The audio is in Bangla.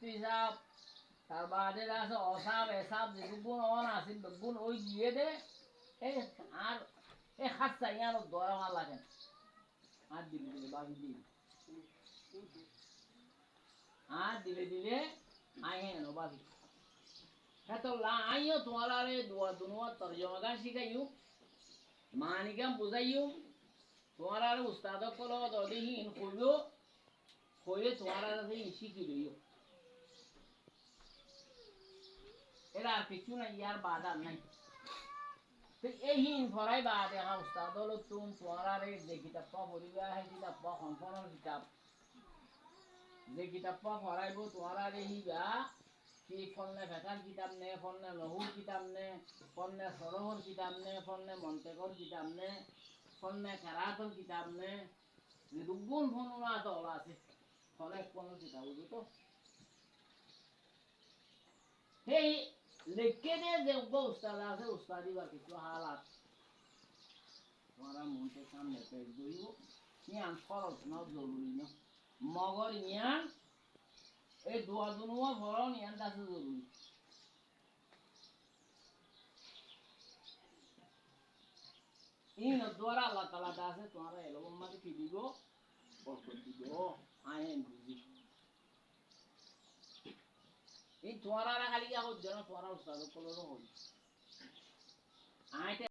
হিসাব তার বাদে আছে অসাব এসাব যেগুন অন আছিল বেগুন ওই দিয়ে দে এই আর এই হাত চাই আর দরা মার লাগে আর দিলে দিলে বাকি দিলে আর দিলে দিলে আই হ্যাঁ নো বাকি হ্যাঁ তো আইও তোমার আরে দুয়া দুনুয়া তর্জমা গান শিখাইও মানিকাম বুঝাইও তোমার আরে উস্তাদ কলো দদিহীন কইলো কইলে তোমার আরে শিখি দিও এরা আর কিছু না ইয়ার বাধা নাই তো এই হিন ফরাই বাদে হা উস্তাদ হলো তোমার আরে যে কিতাব পড়িবা সেই কিতাব সম্পূর্ণ কিতাব যে কিতাব ফরাইব তোমার আরে হিবা কি ফলনে ভেটার কিতাব নে ফলনে নহর কিতাব নে ফলনে সরোহর কিতাব নে ফলনে মন্তেকর কিতাব নে ফলনে কেরাতর কিতাব নে দুগুণ ফলনা দল আছে ফলে কোন কিতাব বুঝো সেই লিখে দিয়ে যে উস্তাদ আছে উস্তাদি বা কিছু হালাত তোমার মনকে সামনে পেশ করিব ইয়ান খরচ না জরুরি না মগর ইয়ান এই দোয়া দুনুয়া ভরণ ইয়ান কাছে জরুরি ইন দ্বারা আল্লাহ তাআলা দাসে তোমার এলো উম্মতকে কি দিব বরকত দিব আইন বুঝি এই তোমার আর খালি আগত জন তোমার উস্তাদ কলরো হই আইতে